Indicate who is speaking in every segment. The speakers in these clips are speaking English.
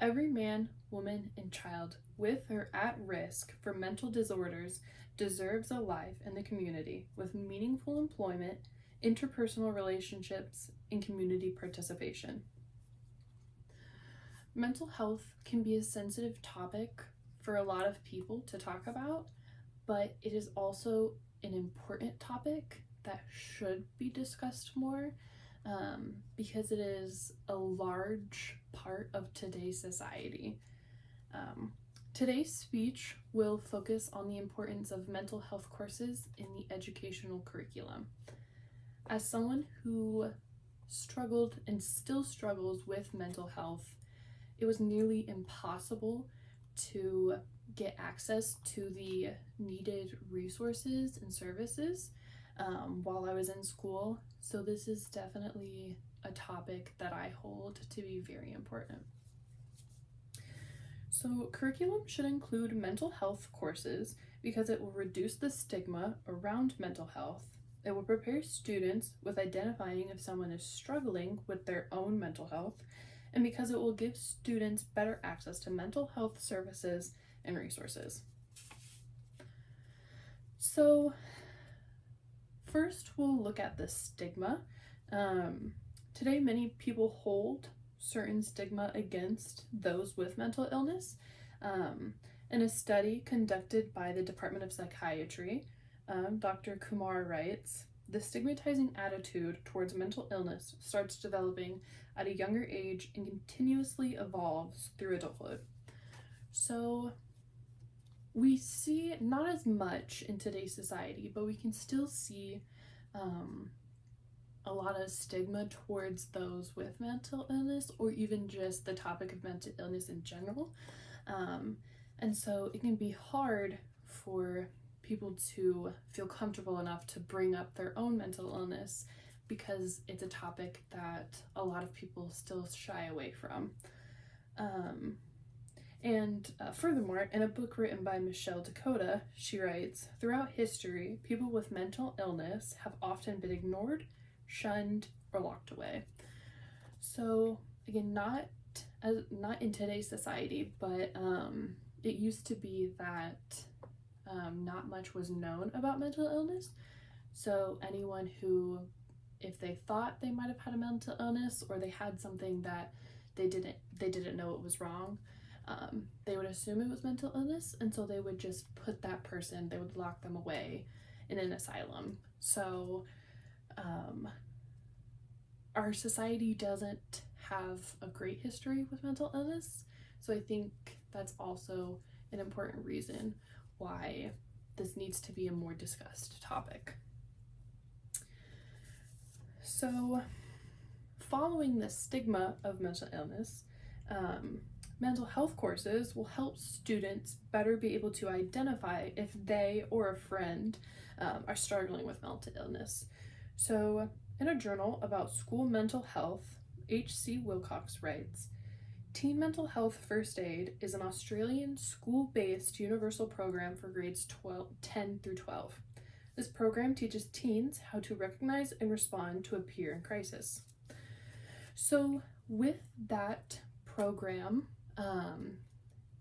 Speaker 1: Every man, woman, and child with or at risk for mental disorders deserves a life in the community with meaningful employment, interpersonal relationships, and community participation. Mental health can be a sensitive topic for a lot of people to talk about, but it is also an important topic that should be discussed more because it is a large part of today's society. Today's speech will focus on the importance of mental health courses in the educational curriculum. As someone who struggled and still struggles with mental health, it was nearly impossible to get access to the needed resources and services while I was in school. So this is definitely a topic that I hold to be very important. So curriculum should include mental health courses because it will reduce the stigma around mental health. It will prepare students with identifying if someone is struggling with their own mental health, and because it will give students better access to mental health services and resources. So first, we'll look at the stigma. Today, many people hold certain stigma against those with mental illness. In a study conducted by the Department of Psychiatry, Dr. Kumar writes, "The stigmatizing attitude towards mental illness starts developing at a younger age and continuously evolves through adulthood." So we see not as much in today's society, but we can still see a lot of stigma towards those with mental illness, or even just the topic of mental illness in general. And so it can be hard for people to feel comfortable enough to bring up their own mental illness because it's a topic that a lot of people still shy away from. Furthermore, in a book written by Michelle Dakota, she writes, "Throughout history, people with mental illness have often been ignored, shunned, or locked away." So again, not in today's society, but it used to be that not much was known about mental illness. So anyone who, if they thought they might have had a mental illness or they had something that they didn't know it was wrong, they would assume it was mental illness, and so they would just put that person, they would lock them away in an asylum. So our society doesn't have a great history with mental illness, so I think that's also an important reason why this needs to be a more discussed topic. So following the stigma of mental illness, mental health courses will help students better be able to identify if they or a friend are struggling with mental illness. So in a journal about school mental health, H.C. Wilcox writes, "Teen Mental Health First Aid is an Australian school-based universal program for grades 10 through 12. This program teaches teens how to recognize and respond to a peer in crisis." So with that program,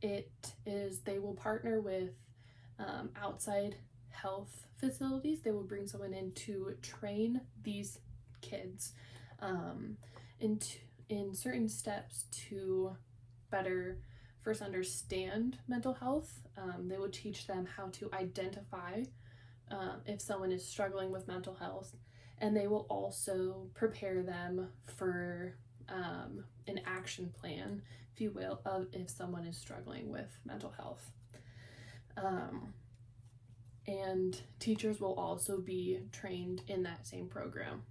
Speaker 1: they will partner with outside health facilities. They will bring someone in to train these kids in certain steps to better first understand mental health. They will teach them how to identify if someone is struggling with mental health, and they will also prepare them for an action plan, if you will, of if someone is struggling with mental health. And teachers will also be trained in that same program.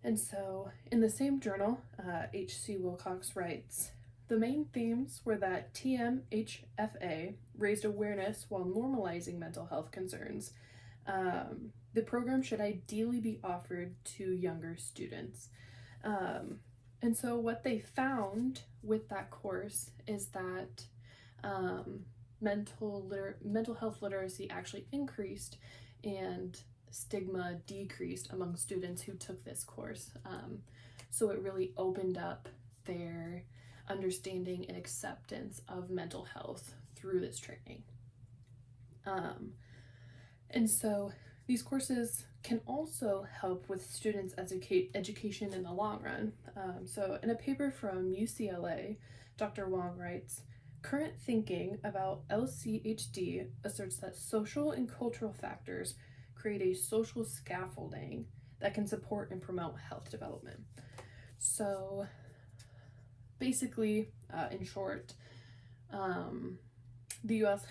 Speaker 1: And so in the same journal, H.C. Wilcox writes, "The main themes were that TMHFA raised awareness while normalizing mental health concerns. The program should ideally be offered to younger students." And so what they found with that course is that mental health literacy actually increased and stigma decreased among students who took this course. So it really opened up their understanding and acceptance of mental health through this training. And so these courses can also help with students' education in the long run. So in a paper from UCLA, Dr. Wong writes, "Current thinking about LCHD asserts that social and cultural factors create a social scaffolding that can support and promote health development." So basically, in short, the U.S.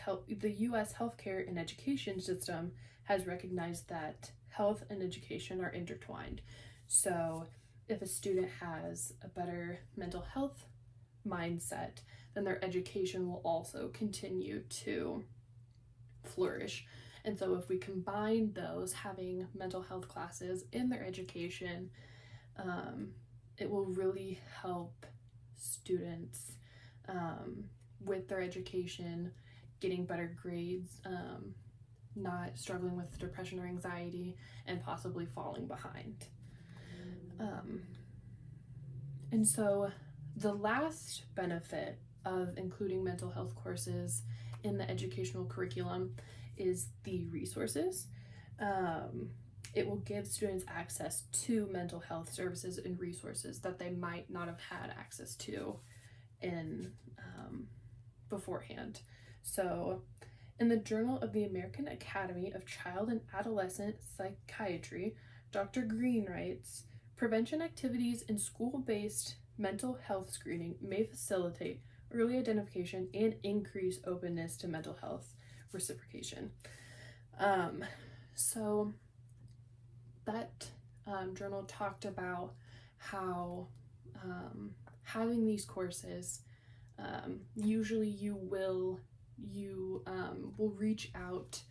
Speaker 1: healthcare and education system has recognized that health and education are intertwined. So if a student has a better mental health mindset, then their education will also continue to flourish. And so if we combine those, having mental health classes in their education, it will really help students with their education, getting better grades, not struggling with depression or anxiety, and possibly falling behind. And so the last benefit of including mental health courses in the educational curriculum is the resources. It will give students access to mental health services and resources that they might not have had access to in beforehand. So in the Journal of the American Academy of Child and Adolescent Psychiatry, Dr. Green writes, "Prevention activities in school-based mental health screening may facilitate early identification and increase openness to mental health reciprocation." So that journal talked about how having these courses, usually you will reach out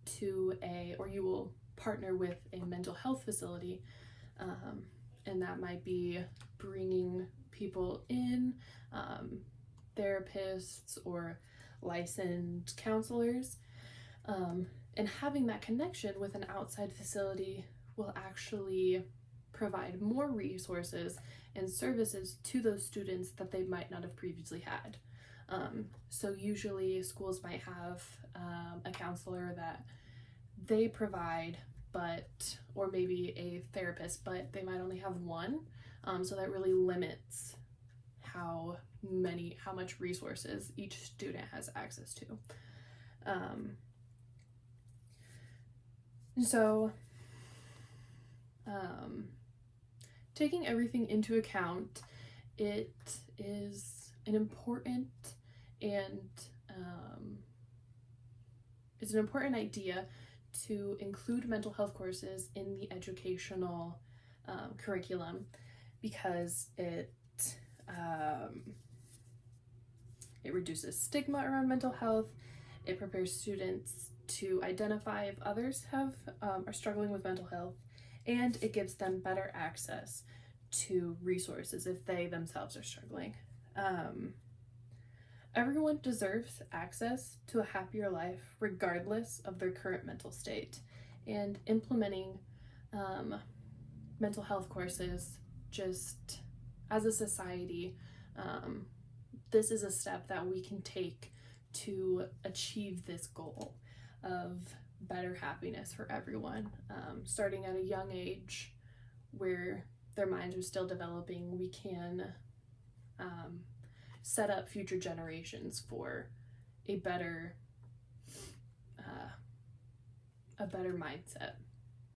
Speaker 1: to you will partner with a mental health facility, and that might be bringing people in, therapists or licensed counselors, and having that connection with an outside facility will actually provide more resources and services to those students that they might not have previously had. So usually schools might have a counselor that they provide, or maybe a therapist, but they might only have one. So that really limits how much resources each student has access to. So taking everything into account, it is an important it's an important idea to include mental health courses in the educational curriculum, because it reduces stigma around mental health. It prepares students to identify if others are struggling with mental health, and it gives them better access to resources if they themselves are struggling. Everyone deserves access to a happier life regardless of their current mental state, and implementing mental health courses, just as a society, this is a step that we can take to achieve this goal of better happiness for everyone. Starting at a young age where their minds are still developing, we can set up future generations for a better mindset.